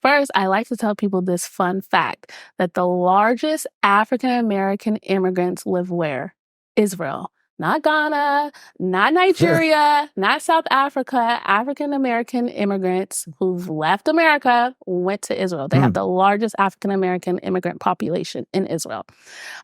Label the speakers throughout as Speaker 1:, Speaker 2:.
Speaker 1: first, I like to tell people this fun fact that the largest African-American immigrants live where? Israel. Not Ghana, not Nigeria, not South Africa. African-American immigrants who've left America went to Israel. They have the largest African-American immigrant population in Israel.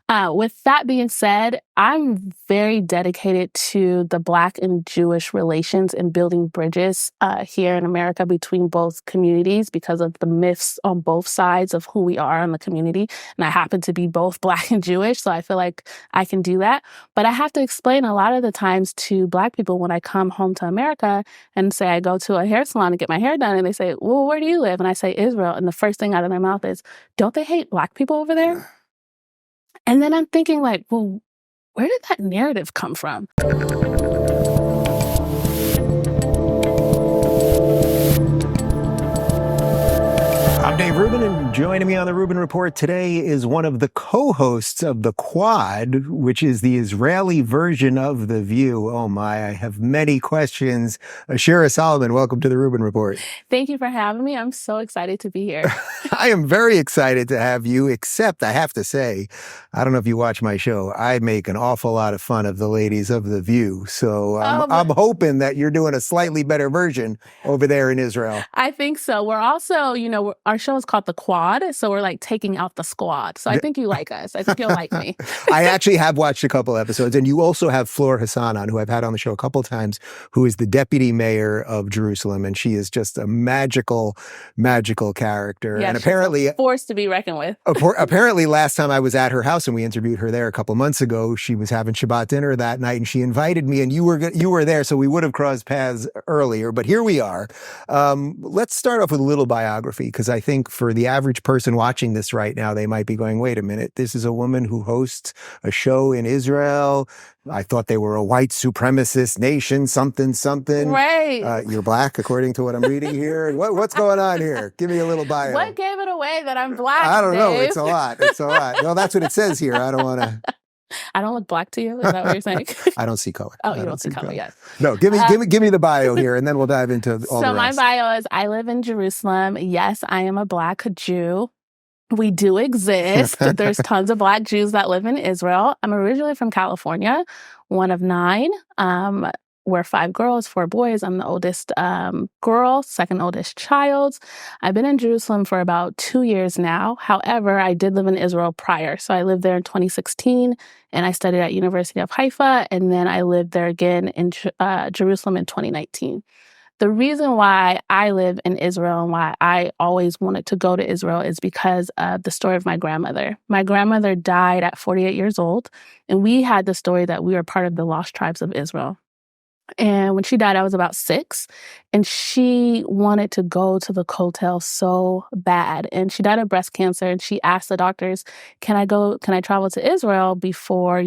Speaker 1: With that being said, I'm very dedicated to the Black and Jewish relations and building bridges here in America between both communities because of the myths on both sides of who we are in the community. And I happen to be both Black and Jewish, so I feel like I can do that. But I have to explain a lot of the times to Black people when I come home to America and say I go to a hair salon to get my hair done, and they say, well, where do you live? And I say Israel. And the first thing out of their mouth is, don't they hate Black people over there? And then I'm thinking like, well, where did that narrative come from?
Speaker 2: I'm Dave Rubin, and joining me on the Rubin Report today is one of the co-hosts of The Quad, which is the Israeli version of The View. Oh my, I have many questions. Ashira Solomon, welcome to the Rubin Report.
Speaker 1: Thank you for having me. I'm so excited to be here.
Speaker 2: I am very excited to have you, except I have to say, I don't know if you watch my show, I make an awful lot of fun of the ladies of The View. So I'm hoping that you're doing a slightly better version over there in Israel.
Speaker 1: I think so. We're also, our show is called The Quad, so we're like taking out the squad. So I think you like us. I think you'll like me.
Speaker 2: I actually have watched a couple episodes, and you also have Flor Hassan on, who I've had on the show a couple of times, who is the deputy mayor of Jerusalem, and she is just a magical, magical character.
Speaker 1: Yeah,
Speaker 2: and apparently,
Speaker 1: a force to be reckoned with.
Speaker 2: Apparently, last time I was at her house and we interviewed her there a couple months ago, she was having Shabbat dinner that night, and she invited me, and you were there, so we would have crossed paths earlier. But here we are. Let's start off with a little biography, because I think for the average person watching this right now, they might be going, wait a minute, this is a woman who hosts a show in Israel. I thought they were a white supremacist nation, something.
Speaker 1: Right.
Speaker 2: You're Black, according to what I'm reading here. What's going on here? Give me a little bio.
Speaker 1: What gave it away that I'm Black,
Speaker 2: I don't know.
Speaker 1: Dave?
Speaker 2: It's a lot. Well, that's what it says here. I don't want to...
Speaker 1: I don't look Black to you? Is that what you're saying?
Speaker 2: I don't see color.
Speaker 1: Oh, you don't see color, yes.
Speaker 2: No, give me the bio here, and then we'll dive into all the rest.
Speaker 1: So my bio is, I live in Jerusalem. Yes, I am a Black Jew. We do exist. There's tons of Black Jews that live in Israel. I'm originally from California, one of 9. We're 5 girls, 4 boys. I'm the oldest girl, second oldest child. I've been in Jerusalem for about 2 years now. However, I did live in Israel prior. So I lived there in 2016, and I studied at University of Haifa, and then I lived there again in Jerusalem in 2019. The reason why I live in Israel and why I always wanted to go to Israel is because of the story of my grandmother. My grandmother died at 48 years old, and we had the story that we were part of the lost tribes of Israel. And when she died, I was about 6, and she wanted to go to the Kotel so bad. And she died of breast cancer, and she asked the doctors, can I travel to Israel before,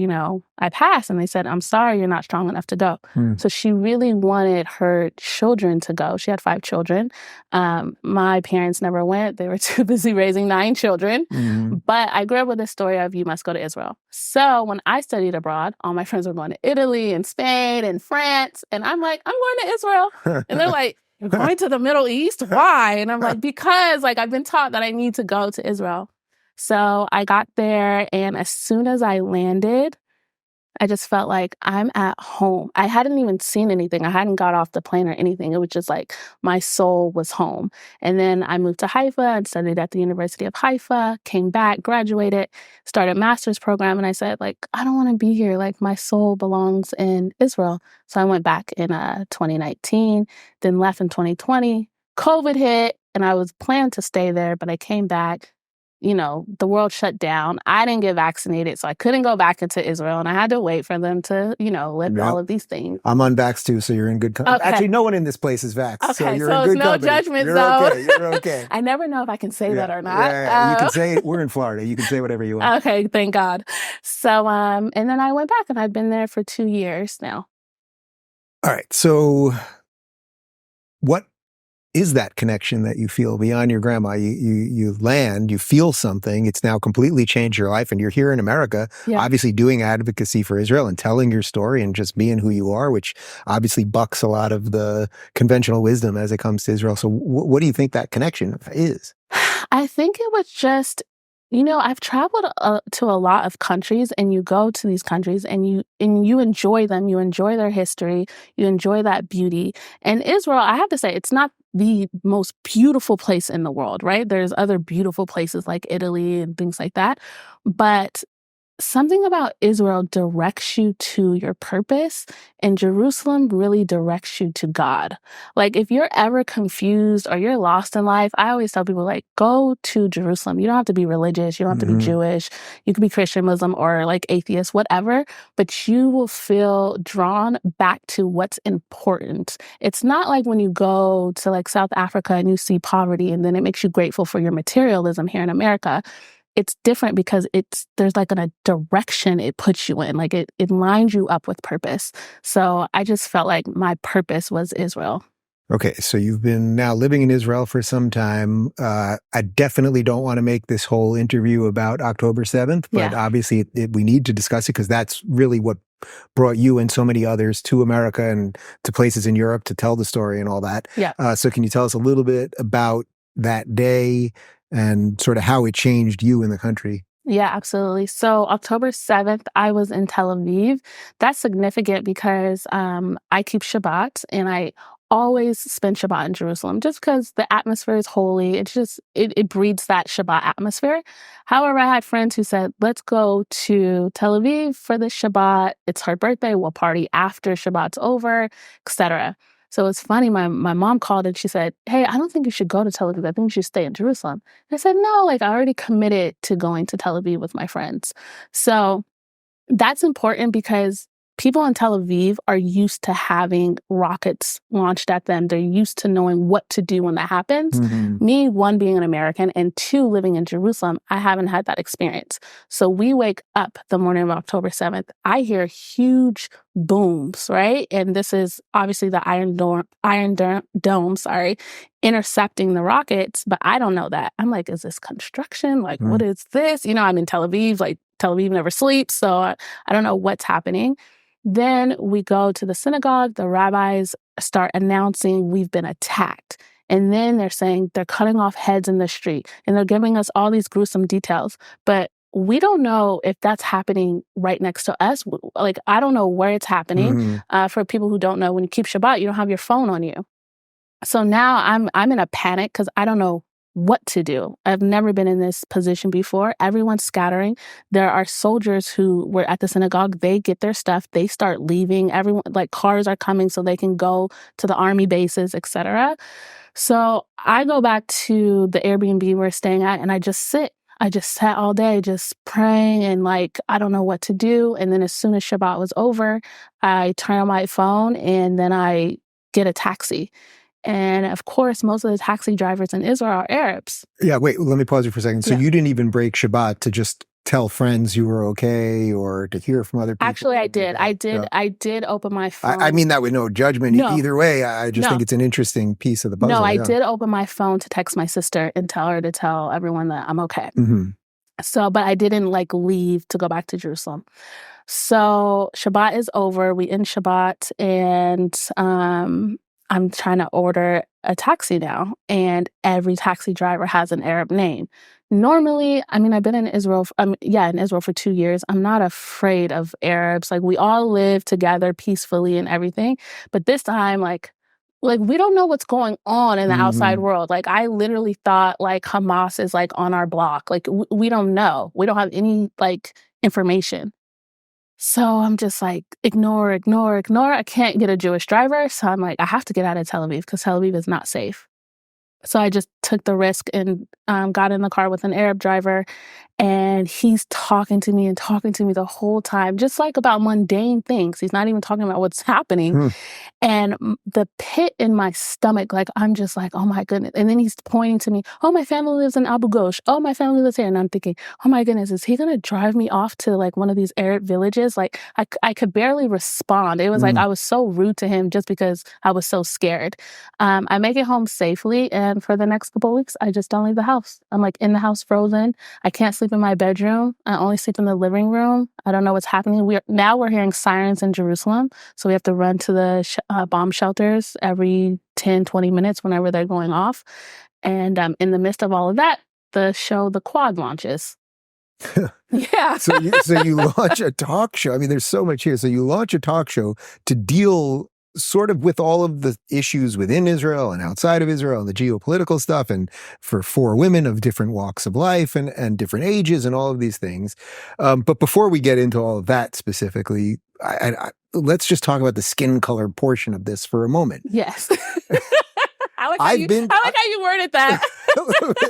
Speaker 1: I pass? And they said, I'm sorry, you're not strong enough to go. So she really wanted her children to go. She had 5 children. My parents never went. They were too busy raising 9 children. But I grew up with this story of, you must go to Israel. So when I studied abroad, all my friends were going to Italy and Spain and France. And I'm like, I'm going to Israel. And they're like, you're going to the Middle East? Why? And I'm like, because I've been taught that I need to go to Israel. So I got there, and as soon as I landed, I just felt like I'm at home. I hadn't even seen anything. I hadn't got off the plane or anything. It was just like my soul was home. And then I moved to Haifa and studied at the University of Haifa, came back, graduated, started a master's program. And I said, I don't want to be here. My soul belongs in Israel. So I went back in 2019, then left in 2020. COVID hit, and I was planned to stay there, but I came back. The world shut down. I didn't get vaccinated, so I couldn't go back into Israel, and I had to wait for them to, lift all of these things.
Speaker 2: I'm unvaxxed too, so you're in good company. Okay. Actually, no one in this place is vaxxed,
Speaker 1: okay,
Speaker 2: so you're in good
Speaker 1: no
Speaker 2: company.
Speaker 1: Judgment
Speaker 2: you're
Speaker 1: zone.
Speaker 2: Okay. You're okay.
Speaker 1: I never know if I can say that or not.
Speaker 2: Yeah. You can say it. We're in Florida. You can say whatever you want.
Speaker 1: Okay, thank God. So, and then I went back, and I've been there for 2 years now.
Speaker 2: All right. So, what is that connection that you feel beyond your grandma? You land, you feel something. It's now completely changed your life, and you're here in America, obviously doing advocacy for Israel and telling your story and just being who you are, which obviously bucks a lot of the conventional wisdom as it comes to Israel. So what do you think that connection is?
Speaker 1: I think it was just, I've traveled to a lot of countries, and you go to these countries and you enjoy them, you enjoy their history, you enjoy that beauty. And Israel, I have to say, it's not the most beautiful place in the world, right? There's other beautiful places like Italy and things like that. But something about Israel directs you to your purpose, and Jerusalem really directs you to God. Like, if you're ever confused or you're lost in life, I always tell people, like, go to Jerusalem. You don't have to be religious. You don't have to be Jewish. You can be Christian, Muslim, or like atheist, whatever, but you will feel drawn back to what's important. It's not like when you go to like South Africa and you see poverty and then it makes you grateful for your materialism here in America. It's different because there's like a direction it puts you in, like it lines you up with purpose. So I just felt like my purpose was Israel.
Speaker 2: Okay, so you've been now living in Israel for some time. I definitely don't want to make this whole interview about October 7th, but obviously we need to discuss it because that's really what brought you and so many others to America and to places in Europe to tell the story and all that.
Speaker 1: Yeah.
Speaker 2: So can you tell us a little bit about that day and sort of how it changed you in the country?
Speaker 1: Yeah, absolutely. So October 7th, I was in Tel Aviv. That's significant because I keep Shabbat, and I always spend Shabbat in Jerusalem just because the atmosphere is holy. It breeds that Shabbat atmosphere. However, I had friends who said, let's go to Tel Aviv for the Shabbat. It's her birthday. We'll party after Shabbat's over, etc. So it's funny, my mom called and she said, hey, I don't think you should go to Tel Aviv. I think you should stay in Jerusalem. And I said, no, like I already committed to going to Tel Aviv with my friends. So that's important because people in Tel Aviv are used to having rockets launched at them. They're used to knowing what to do when that happens. Me, one, being an American, and two, living in Jerusalem, I haven't had that experience. So we wake up the morning of October 7th. I hear huge booms, right? And this is obviously the Iron Dome, intercepting the rockets, but I don't know that. I'm like, is this construction? Like, what is this? I'm in Tel Aviv, like Tel Aviv never sleeps, so I don't know what's happening. Then we go to the synagogue, the rabbis start announcing we've been attacked. And then they're saying they're cutting off heads in the street, and they're giving us all these gruesome details. But we don't know if that's happening right next to us. Like, I don't know where it's happening. For people who don't know, when you keep Shabbat, you don't have your phone on you. So now I'm in a panic because I don't know what to do. I've never been in this position before. Everyone's scattering. There are soldiers who were at the synagogue. They get their stuff. They start leaving. Everyone, like, cars are coming so they can go to the army bases, etc. So I go back to the Airbnb we're staying at, and I just sit. I just sat all day just praying and like, I don't know what to do. And then as soon as Shabbat was over, I turn on my phone and then I get a taxi. And of course, most of the taxi drivers in Israel are Arabs.
Speaker 2: Yeah, wait, let me pause you for a second. So you didn't even break Shabbat to just tell friends you were okay or to hear from other people?
Speaker 1: Actually, I did. I did open my phone.
Speaker 2: I mean that with no judgment either way. I just think it's an interesting piece of the puzzle.
Speaker 1: No, I did open my phone to text my sister and tell her to tell everyone that I'm okay. So, but I didn't like leave to go back to Jerusalem. So Shabbat is over. We end Shabbat, and I'm trying to order a taxi now, and every taxi driver has an Arab name. Normally, I mean, I've been in Israel, in Israel for 2 years. I'm not afraid of Arabs. Like, we all live together peacefully and everything. But this time, like we don't know what's going on in the outside world. Like, I literally thought like Hamas is like on our block. Like, we don't know. We don't have any like information. So I'm just like, ignore. I can't get a Jewish driver. So I'm like, I have to get out of Tel Aviv because Tel Aviv is not safe. So I just took the risk and got in the car with an Arab driver. And he's talking to me the whole time, just like about mundane things. He's not even talking about what's happening. And the pit in my stomach, like, I'm just like, oh my goodness. And then he's pointing to me, oh, my family lives in Abu Ghosh. Oh, my family lives here. And I'm thinking, oh my goodness, is he going to drive me off to like one of these Arab villages? Like, I could barely respond. It was like I was so rude to him just because I was so scared. I make it home safely. And for the next couple of weeks, I just don't leave the house. I'm like in the house frozen. I can't sleep in my bedroom. I only sleep in the living room. I don't know what's happening. We're hearing sirens in Jerusalem. So we have to run to the bomb shelters every 10, 20 minutes whenever they're going off. And in the midst of all of that, the show The Quad Launches. Yeah.
Speaker 2: So you launch a talk show. I mean, there's so much here. So you launch a talk show to deal sort of with all of the issues within Israel and outside of Israel and the geopolitical stuff, and for women of different walks of life and different ages and all of these things. But before we get into all of that specifically, let's just talk about the skin color portion of this for a moment.
Speaker 1: Yes. I like how you worded that.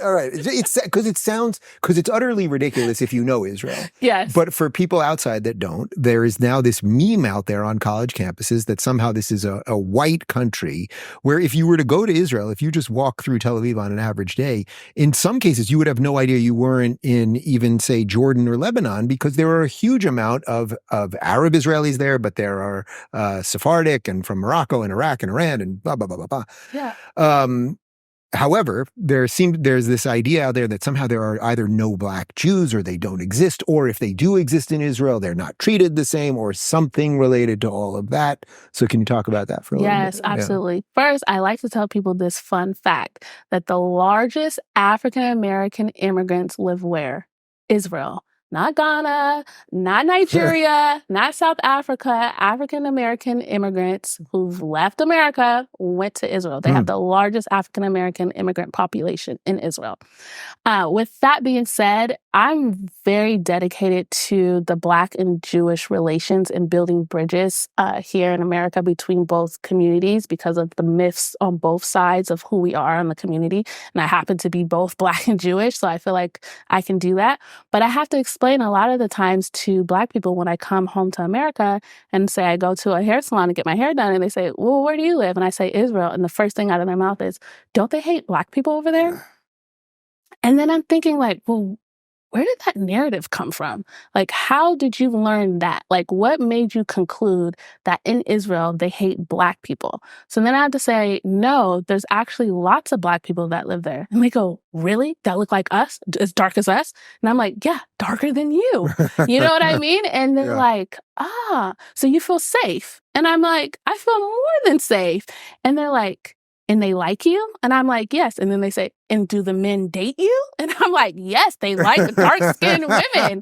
Speaker 2: All right. It's because it's utterly ridiculous if you know Israel.
Speaker 1: Yes.
Speaker 2: But for people outside that don't, there is now this meme out there on college campuses that somehow this is a white country where if you were to go to Israel, if you just walk through Tel Aviv on an average day, in some cases you would have no idea you weren't in even, say, Jordan or Lebanon, because there are a huge amount of Arab Israelis there, but there are Sephardic and from Morocco and Iraq and Iran and blah, blah, blah, blah, blah.
Speaker 1: Yeah.
Speaker 2: However, there's this idea out there that somehow there are either no black Jews or they don't exist, or if they do exist in Israel, they're not treated the same, or something related to all of that. So can you talk about that for a little bit?
Speaker 1: Yes, absolutely. Yeah. First, I like to tell people this fun fact that the largest African-American immigrants live where? Israel. Not Ghana, not Nigeria, not South Africa. African-American immigrants who've left America went to Israel. They have the largest African-American immigrant population in Israel. With that being said, I'm very dedicated to the Black and Jewish relations and building bridges here in America between both communities because of the myths on both sides of who we are in the community. And I happen to be both Black and Jewish, so I feel like I can do that. But I have to explain a lot of the times to Black people when I come home to America and say I go to a hair salon to get my hair done, and they say, well, where do you live? And I say Israel. And the first thing out of their mouth is, don't they hate Black people over there? And then I'm thinking like, well, where did that narrative come from? Like, how did you learn that? Like, what made you conclude that in Israel, they hate Black people? So then I had to say, no, there's actually lots of Black people that live there. And they go, really? That look like us? As dark as us? And I'm like, yeah, darker than you. You know what I mean? And they're like, so you feel safe? And I'm like, I feel more than safe. And they're like, and they like you? And I'm like, yes. And then they say, and do the men date you? And I'm like, yes, they like dark-skinned women.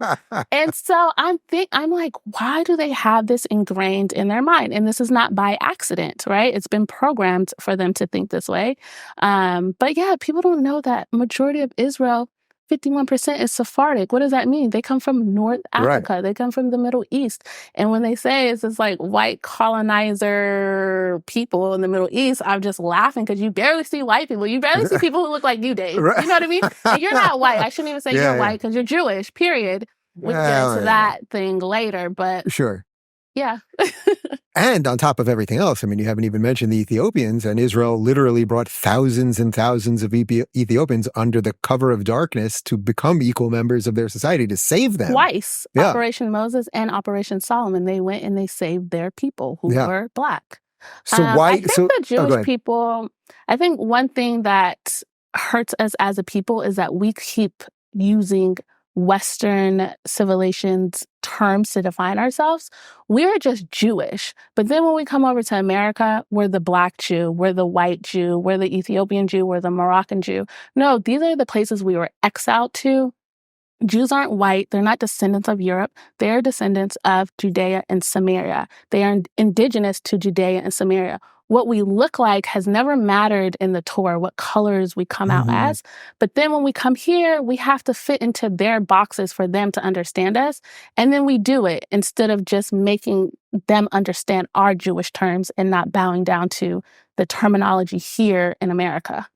Speaker 1: And so I'm like, why do they have this ingrained in their mind? And this is not by accident, right? It's been programmed for them to think this way. But yeah, people don't know that majority of Israel, 51% is Sephardic. What does that mean? They come from North Africa. Right. They come from the Middle East. And when they say it's just like white colonizer people in the Middle East, I'm just laughing because you barely see white people. You barely see people who look like you, Dave. Right. You know what I mean? And you're not white. I shouldn't even say you're white because you're Jewish, period. We'll get to that thing later, but...
Speaker 2: Sure.
Speaker 1: Yeah.
Speaker 2: And on top of everything else, I mean, you haven't even mentioned the Ethiopians, and Israel literally brought thousands and thousands of Ethiopians under the cover of darkness to become equal members of their society, to save them.
Speaker 1: Twice. Yeah. Operation Moses and Operation Solomon. They went and they saved their people who were Black.
Speaker 2: So why?
Speaker 1: I think the Jewish people, I think one thing that hurts us as a people is that we keep using Western civilization's terms to define ourselves. We're just Jewish. But then when we come over to America, we're the Black Jew, we're the white Jew, we're the Ethiopian Jew, we're the Moroccan Jew. No, these are the places we were exiled to. Jews aren't white. They're not descendants of Europe. They're descendants of Judea and Samaria. They are indigenous to Judea and Samaria. What we look like has never mattered in the Torah, what colors we come out as. But then when we come here, we have to fit into their boxes for them to understand us. And then we do it instead of just making them understand our Jewish terms and not bowing down to the terminology here in America.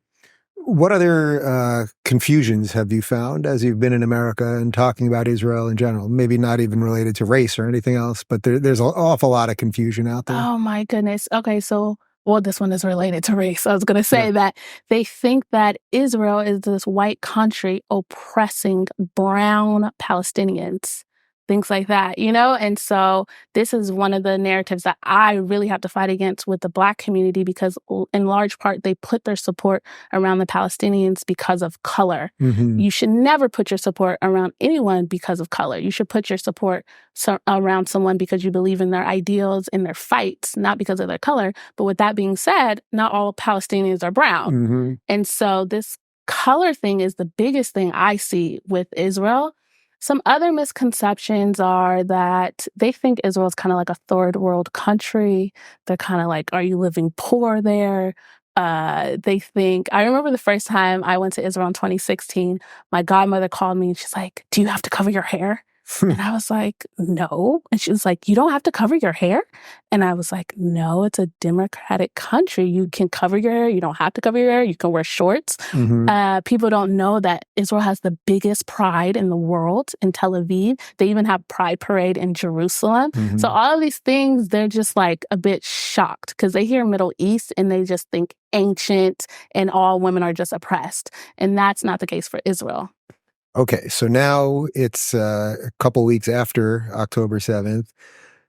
Speaker 2: What other confusions have you found as you've been in America and talking about Israel in general? Maybe not even related to race or anything else, but there's an awful lot of confusion out there.
Speaker 1: Oh, my goodness. Okay, so, well, this one is related to race. I was going to say that they think that Israel is this white country oppressing brown Palestinians. Things like that, you know? And so this is one of the narratives that I really have to fight against with the Black community because in large part, they put their support around the Palestinians because of color. You should never put your support around anyone because of color. You should put your support around someone because you believe in their ideals, in their fights, not because of their color. But with that being said, not all Palestinians are brown. And so this color thing is the biggest thing I see with Israel. Some other misconceptions are that they think Israel is kind of like a third world country. They're kind of like, are you living poor there? They think, I remember the first time I went to Israel in 2016, my godmother called me and she's like, do you have to cover your hair? And I was like, no. And she was like, you don't have to cover your hair? And I was like, no, it's a democratic country. You can cover your hair. You don't have to cover your hair. You can wear shorts. People don't know that Israel has the biggest pride in the world in Tel Aviv. They even have Pride Parade in Jerusalem. So all of these things, they're just like a bit shocked because they hear Middle East and they just think ancient and all women are just oppressed. And that's not the case for Israel.
Speaker 2: Okay, so now it's a couple weeks after October 7th.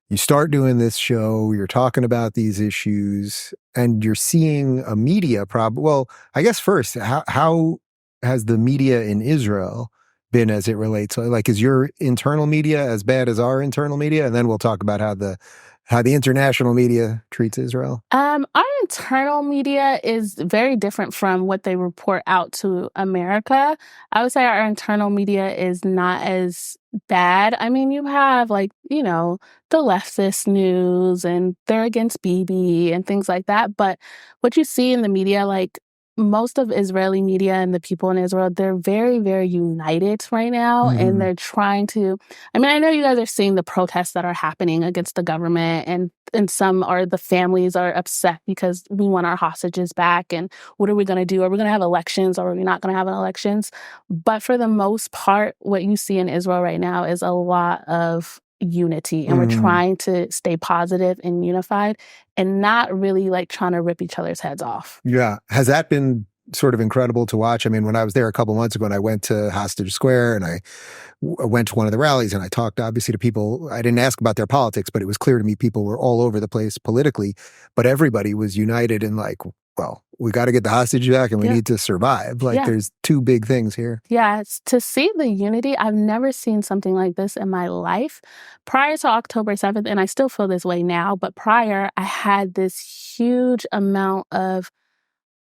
Speaker 2: You start doing this show, you're talking about these issues, and you're seeing a media problem. Well, I guess first, how has the media in Israel been as it relates? Like, is your internal media as bad as our internal media? And then we'll talk about how the international media treats Israel.
Speaker 1: Our internal media is very different from what they report out to America. I would say our internal media is not as bad. I mean, you have like, you know, the leftist news and they're against Bibi and things like that. But what you see in the media, like most of Israeli media and the people in Israel, they're very, very united right now. And they're trying to, I mean, I know you guys are seeing the protests that are happening against the government and some are the families are upset because we want our hostages back. And what are we going to do? Are we going to have elections or are we not going to have elections? But for the most part, what you see in Israel right now is a lot of unity and we're trying to stay positive and unified and not really like trying to rip each other's heads off.
Speaker 2: Yeah. Has that been sort of incredible to watch? I mean, when I was there a couple months ago and I went to Hostage Square and I went to one of the rallies and I talked obviously to people. I didn't ask about their politics, but it was clear to me people were all over the place politically, but everybody was united in like, well, we got to get the hostage back and we need to survive. Like there's two big things here.
Speaker 1: Yeah, to see the unity, I've never seen something like this in my life. Prior to October 7th, and I still feel this way now, but prior, I had this huge amount of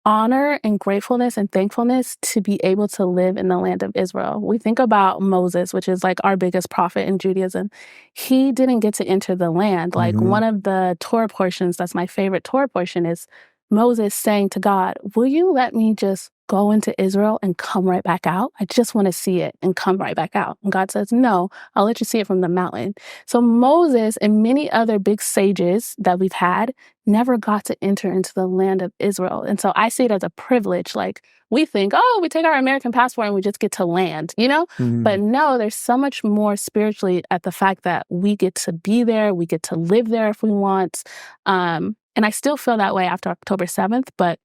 Speaker 1: honor and gratefulness and thankfulness to be able to live in the land of Israel. We think about Moses, which is like our biggest prophet in Judaism. He didn't get to enter the land. Like one of the Torah portions, that's my favorite Torah portion, is Moses saying to God, will you let me just go into Israel and come right back out? I just want to see it and come right back out. And God says, no, I'll let you see it from the mountain. So Moses and many other big sages that we've had never got to enter into the land of Israel. And so I see it as a privilege. Like we think, oh, we take our American passport and we just get to land, you know? But no, there's so much more spiritually at the fact that we get to be there. We get to live there if we want. And I still feel that way after October 7th, but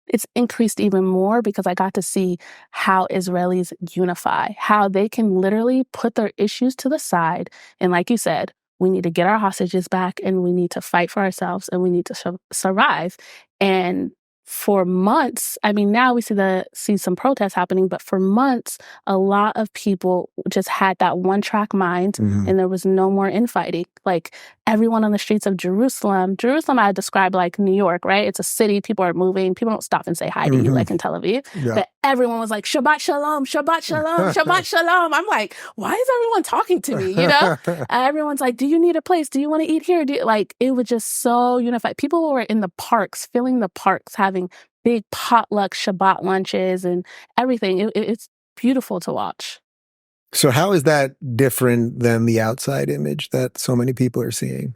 Speaker 1: it's increased even more because I got to see how Israelis unify, how they can literally put their issues to the side. And like you said, we need to get our hostages back and we need to fight for ourselves and we need to survive. And for months, I mean, now we see some protests happening, but for months, a lot of people just had that one-track mind and there was no more infighting. Like everyone on the streets of Jerusalem I describe like New York, right? It's a city, people are moving, people don't stop and say hi to you like in Tel Aviv. But everyone was like, Shabbat Shalom, Shabbat Shalom, Shabbat Shalom. I'm like, why is everyone talking to me, you know? Everyone's like, do you need a place? Do you want to eat here? Like, it was just so unified. People were in the parks, filling the parks, having big potluck Shabbat lunches and everything. It's beautiful to watch.
Speaker 2: So how is that different than the outside image that so many people are seeing?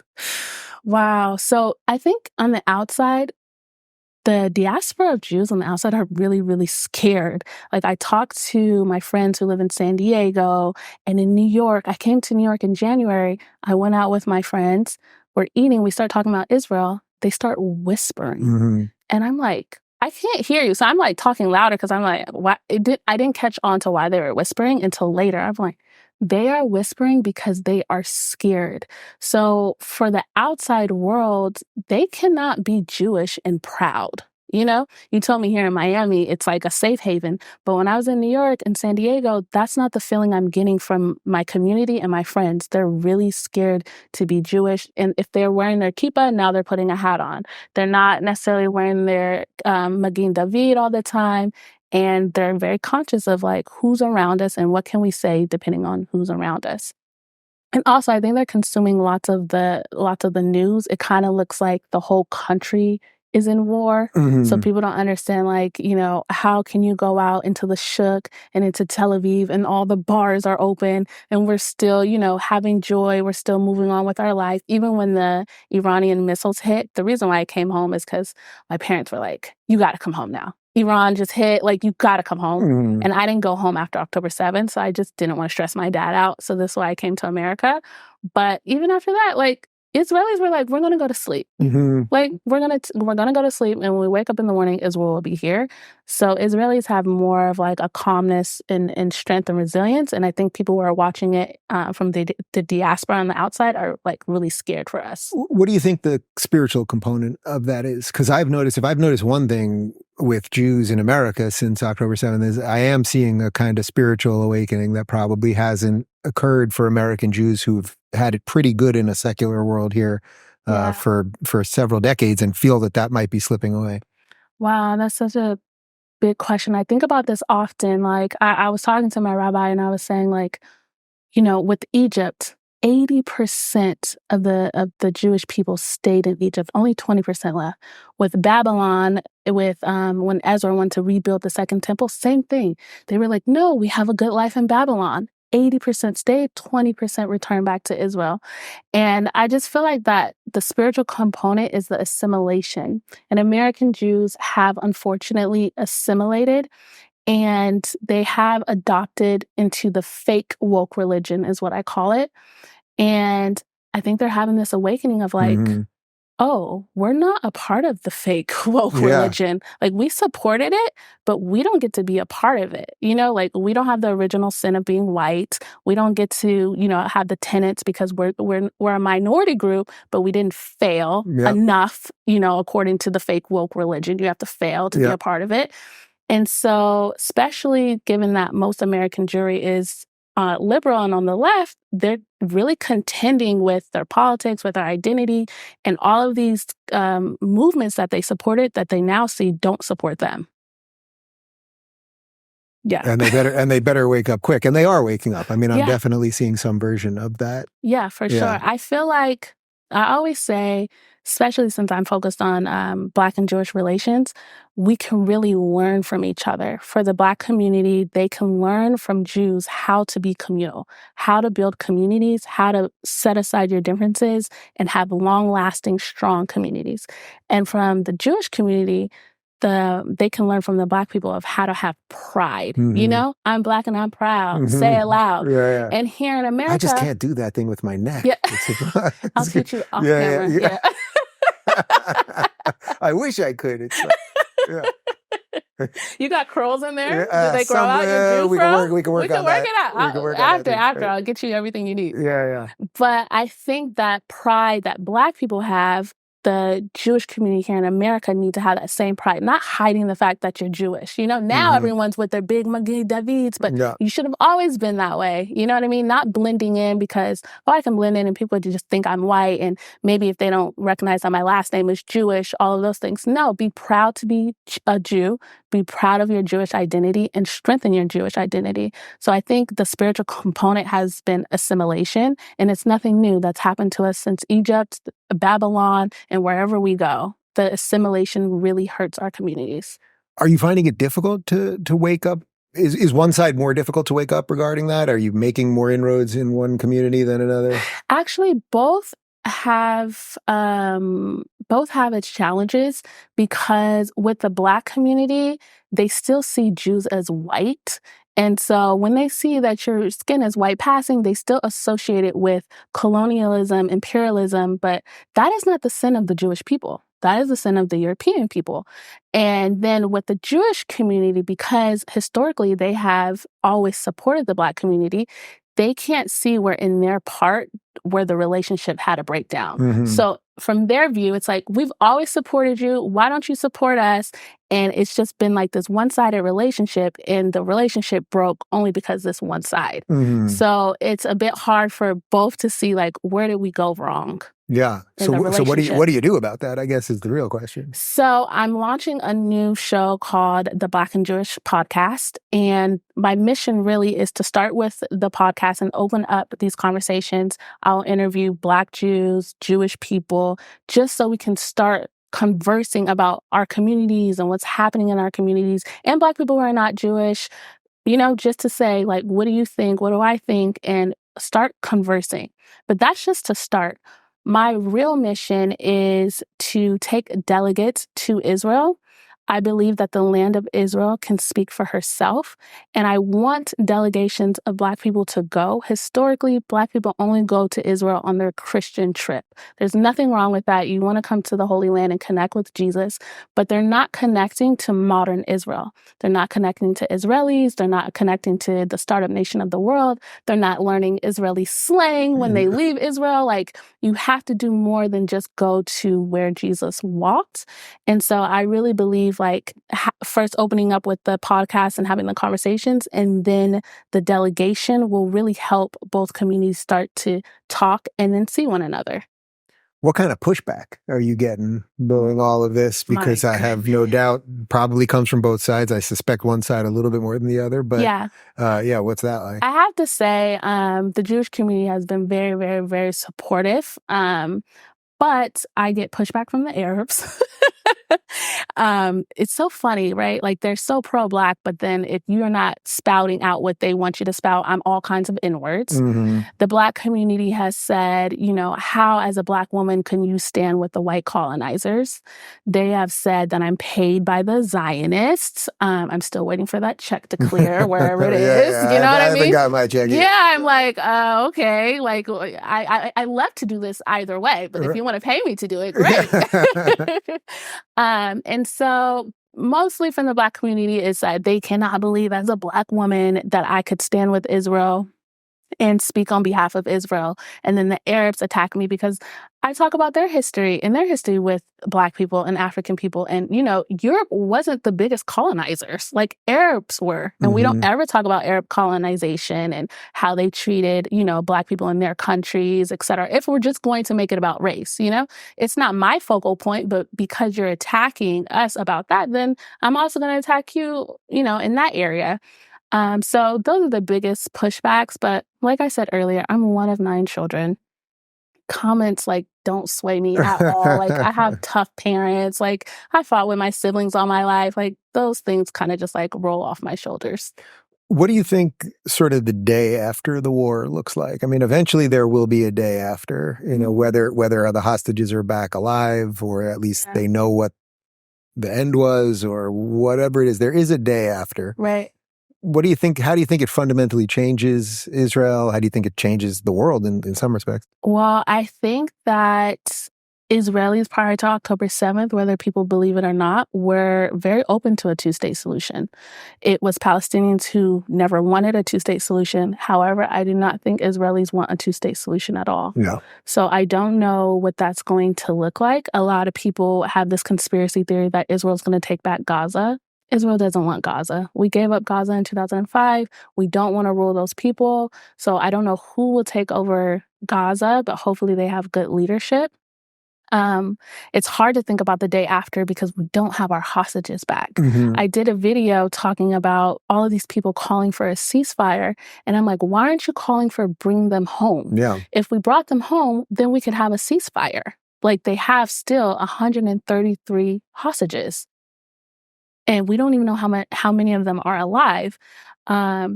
Speaker 1: Wow. So I think on the outside, the diaspora of Jews on the outside are really, really scared. Like I talked to my friends who live in San Diego and in New York. I came to New York in January. I went out with my friends. We're eating. We start talking about Israel. They start whispering. And I'm like, I can't hear you. So I'm like talking louder because I'm like, what? I didn't catch on to why they were whispering until later. I'm like, they are whispering because they are scared. So for the outside world, they cannot be Jewish and proud. You know, you told me here in Miami, it's like a safe haven. But when I was in New York and San Diego, that's not the feeling I'm getting from my community and my friends. They're really scared to be Jewish. And if they're wearing their kippah, now they're putting a hat on. They're not necessarily wearing their Magin David all the time. And they're very conscious of like who's around us and what can we say depending on who's around us. And also, I think they're consuming lots of the news. It kind of looks like the whole country is in war. So people don't understand, like, how can you go out into the Shuk and into Tel Aviv and all the bars are open and we're still, having joy. We're still moving on with our life. Even when the Iranian missiles hit, the reason why I came home is because my parents were like, you got to come home now. Iran just hit, like, you got to come home. And I didn't go home after October 7th, so I just didn't want to stress my dad out. So this is why I came to America. But even after that, like, Israelis were like, we're going to go to sleep. Like, we're going to go to sleep, and when we wake up in the morning, Israel will be here. So Israelis have more of like a calmness and strength and resilience. And I think people who are watching it from the diaspora on the outside are like really scared for us.
Speaker 2: What do you think the spiritual component of that is? Because I've noticed one thing with Jews in America since October 7th is I am seeing a kind of spiritual awakening that probably hasn't occurred for American Jews who've had it pretty good in a secular world here for several decades and feel that might be slipping away.
Speaker 1: Wow, that's such a big question. I think about this often. Like, I was talking to my rabbi and I was saying, like, with Egypt, 80% of the Jewish people stayed in Egypt. Only 20% left. With Babylon, when Ezra wanted to rebuild the second temple, same thing. They were like, no, we have a good life in Babylon. 80% stayed, 20% returned back to Israel. And I just feel like that the spiritual component is the assimilation. And American Jews have unfortunately assimilated, and they have adopted into the fake woke religion, is what I call it. And I think they're having this awakening of like, oh, we're not a part of the fake woke religion. Like, we supported it, but we don't get to be a part of it. Like, we don't have the original sin of being white. We don't get to, have the tenets because we're a minority group, but we didn't fail enough, according to the fake woke religion. You have to fail to be a part of it. And so, especially given that most American Jewry is liberal and on the left, they're really contending with their politics, with their identity, and all of these movements that they supported that they now see don't support them. Yeah.
Speaker 2: And they better wake up quick. And they are waking up. I mean, I'm definitely seeing some version of that.
Speaker 1: Yeah, for sure. I feel like I always say, especially since I'm focused on Black and Jewish relations, we can really learn from each other. For the Black community, they can learn from Jews how to be communal, how to build communities, how to set aside your differences and have long-lasting, strong communities. And from the Jewish community, they can learn from the Black people of how to have pride. I'm Black and I'm proud. Say it loud. And here in America,
Speaker 2: I just can't do that thing with my neck.
Speaker 1: I'll teach you off camera.
Speaker 2: I wish I could. It's like,
Speaker 1: You got curls in there? Did they grow out your Jew
Speaker 2: we can work on that.
Speaker 1: After, I'll get you everything you need.
Speaker 2: Yeah.
Speaker 1: But I think that pride that Black people have, the Jewish community here in America need to have that same pride, not hiding the fact that you're Jewish. Now everyone's with their big Magid Davids, but you should have always been that way. You know what I mean? Not blending in because, I can blend in and people just think I'm white. And maybe if they don't recognize that my last name is Jewish, all of those things. No, be proud to be a Jew. Be proud of your Jewish identity and strengthen your Jewish identity. So I think the spiritual component has been assimilation, and it's nothing new that's happened to us since Egypt, Babylon, and wherever we go. The assimilation really hurts our communities.
Speaker 2: Are you finding it difficult to wake up? Is one side more difficult to wake up regarding that? Are you making more inroads in one community than another?
Speaker 1: Actually, both have its challenges, because with the Black community, they still see Jews as white. And so when they see that your skin is white passing, they still associate it with colonialism, imperialism, but that is not the sin of the Jewish people. That is the sin of the European people. And then with the Jewish community, because historically they have always supported the Black community, they can't see where in their part where the relationship had a breakdown. So from their view, it's like, we've always supported you. Why don't you support us? And it's just been like this one-sided relationship, and the relationship broke only because this one side. So it's a bit hard for both to see, like, where did we go wrong?
Speaker 2: Yeah.
Speaker 1: in the
Speaker 2: So what
Speaker 1: relationship.
Speaker 2: do you do about that, I guess, is the real question.
Speaker 1: So I'm launching a new show called the Black and Jewish Podcast. And my mission really is to start with the podcast and open up these conversations. I'll interview Black Jews, Jewish people, just so we can start conversing about our communities and what's happening in our communities, and Black people who are not Jewish, just to say, like, what do you think? What do I think? And start conversing. But that's just to start. My real mission is to take delegates to Israel. I believe that the land of Israel can speak for herself, and I want delegations of Black people to go. Historically, Black people only go to Israel on their Christian trip. There's nothing wrong with that. You want to come to the Holy Land and connect with Jesus, but they're not connecting to modern Israel. They're not connecting to Israelis. They're not connecting to the startup nation of the world. They're not learning Israeli slang when they leave Israel. Like, you have to do more than just go to where Jesus walked. And so I really believe, like, first opening up with the podcast and having the conversations, and then the delegation will really help both communities start to talk and then see one another.
Speaker 2: What kind of pushback are you getting doing all of this? Because I have no doubt probably comes from both sides. I suspect one side a little bit more than the other, but what's that like?
Speaker 1: I have to say, the Jewish community has been very, very, very supportive. But I get pushback from the Arabs. It's so funny, right? Like, they're so pro-Black, but then if you're not spouting out what they want you to spout, I'm all kinds of N-words.
Speaker 2: Mm-hmm.
Speaker 1: The Black community has said, how as a Black woman can you stand with the white colonizers? They have said that I'm paid by the Zionists. I'm still waiting for that check to clear wherever it is.
Speaker 2: Yeah,
Speaker 1: You know what I mean?
Speaker 2: I haven't got my check yet.
Speaker 1: Yeah, I'm like, okay. Like, I love to do this either way, but if you want to pay me to do it, great. And so mostly from the Black community is that they cannot believe as a Black woman that I could stand with Israel and speak on behalf of Israel. And then the Arabs attack me because I talk about their history with Black people and African people. And, Europe wasn't the biggest colonizers, like Arabs were. And we don't ever talk about Arab colonization and how they treated, Black people in their countries, et cetera. If we're just going to make it about race, it's not my focal point, but because you're attacking us about that, then I'm also going to attack you, in that area. So those are the biggest pushbacks. But like I said earlier, I'm one of 9 children. Comments like don't sway me at all. Like, I have tough parents. Like, I fought with my siblings all my life. Like, those things kind of just like roll off my shoulders.
Speaker 2: What do you think sort of the day after the war looks like? I mean, eventually there will be a day after, whether the hostages are back alive or at least they know what the end was or whatever it is. There is a day after.
Speaker 1: Right.
Speaker 2: What do you think? How do you think it fundamentally changes Israel? How do you think it changes the world in some respects?
Speaker 1: Well, I think that Israelis prior to October 7th, whether people believe it or not, were very open to a 2-state solution. It was Palestinians who never wanted a 2-state solution. However, I do not think Israelis want a 2-state solution at all.
Speaker 2: No.
Speaker 1: So I don't know what that's going to look like. A lot of people have this conspiracy theory that Israel's going to take back Gaza. Israel doesn't want Gaza. We gave up Gaza in 2005. We don't want to rule those people. So I don't know who will take over Gaza, but hopefully they have good leadership. It's hard to think about the day after because we don't have our hostages back. I did a video talking about all of these people calling for a ceasefire. And I'm like, why aren't you calling for bring them home?
Speaker 2: Yeah.
Speaker 1: If we brought them home, then we could have a ceasefire. Like, they have still 133 hostages. And we don't even know how many of them are alive.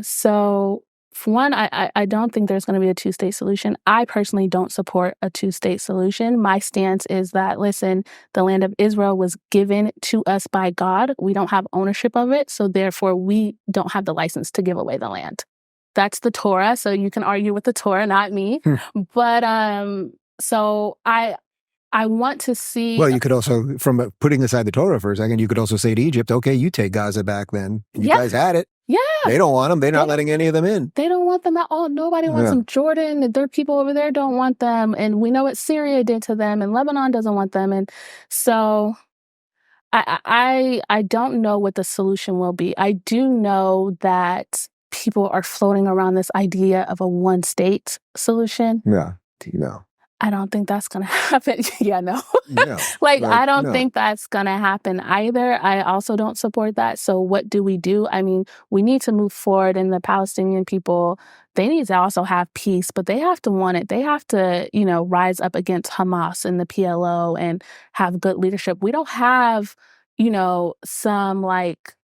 Speaker 1: So for one, I don't think there's going to be a 2-state solution. I personally don't support a 2-state solution. My stance is that, listen, the land of Israel was given to us by God. We don't have ownership of it. So therefore, we don't have the license to give away the land. That's the Torah. So you can argue with the Torah, not me. But so I want to see.
Speaker 2: Well, you could also, from putting aside the Torah for a second, you could also say to Egypt, okay, you take Gaza back then. You guys had it.
Speaker 1: Yeah.
Speaker 2: They don't want them. They're not letting any of them in.
Speaker 1: They don't want them at all. Nobody wants them. Jordan, their people over there don't want them. And we know what Syria did to them, and Lebanon doesn't want them. And so I don't know what the solution will be. I do know that people are floating around this idea of a 1-state solution.
Speaker 2: Yeah. Do you know?
Speaker 1: I don't think that's going to happen. Yeah, no.
Speaker 2: No,
Speaker 1: I don't
Speaker 2: no.
Speaker 1: think that's going to happen either. I also don't support that. So what do? I mean, we need to move forward, and the Palestinian people, they need to also have peace, but they have to want it. They have to, rise up against Hamas and the PLO and have good leadership. We don't have, some like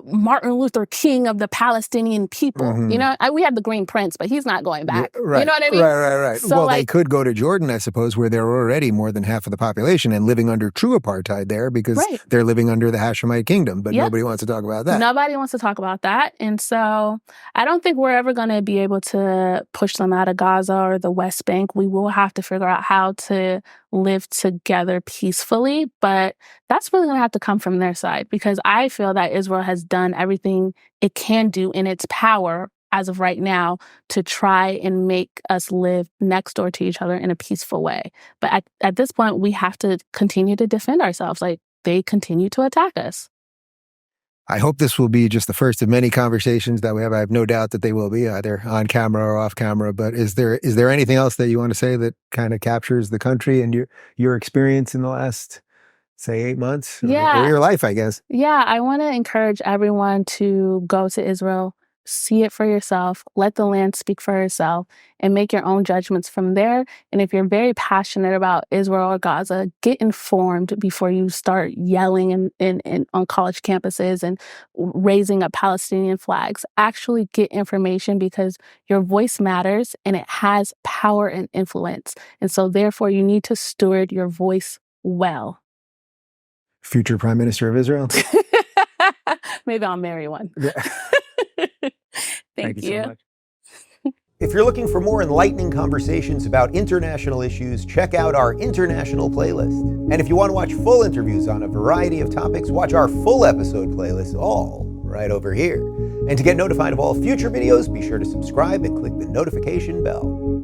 Speaker 1: Martin Luther King of the Palestinian people.
Speaker 2: Mm-hmm.
Speaker 1: We have the Green Prince, but he's not going back.
Speaker 2: Yeah, right.
Speaker 1: You know what I mean?
Speaker 2: Right.
Speaker 1: So,
Speaker 2: well, they could go to Jordan, I suppose, where they're already more than half of the population and living under true apartheid there because they're living under the Hashemite kingdom. But nobody wants to talk about that.
Speaker 1: Nobody wants to talk about that. And so I don't think we're ever going to be able to push them out of Gaza or the West Bank. We will have to figure out how to live together peacefully. But that's really going to have to come from their side, because I feel that Israel has done everything it can do in its power as of right now to try and make us live next door to each other in a peaceful way. But at this point, we have to continue to defend ourselves. Like, they continue to attack us.
Speaker 2: I hope this will be just the first of many conversations that we have. I have no doubt that they will be, either on camera or off camera. But is there anything else that you want to say that kind of captures the country and your experience in the last, say, 8 months? Or your life, I guess.
Speaker 1: Yeah, I want to encourage everyone to go to Israel, see it for yourself, let the land speak for herself, and make your own judgments from there. And if you're very passionate about Israel or Gaza, get informed before you start yelling in on college campuses and raising up Palestinian flags. Actually get information, because your voice matters and it has power and influence. And so therefore you need to steward your voice well.
Speaker 2: Future Prime Minister of Israel?
Speaker 1: Maybe I'll marry one. Thank you
Speaker 2: so much. If you're looking for more enlightening conversations about international issues, check out our international playlist. And if you want to watch full interviews on a variety of topics, watch our full episode playlist, all right over here. And to get notified of all future videos, be sure to subscribe and click the notification bell.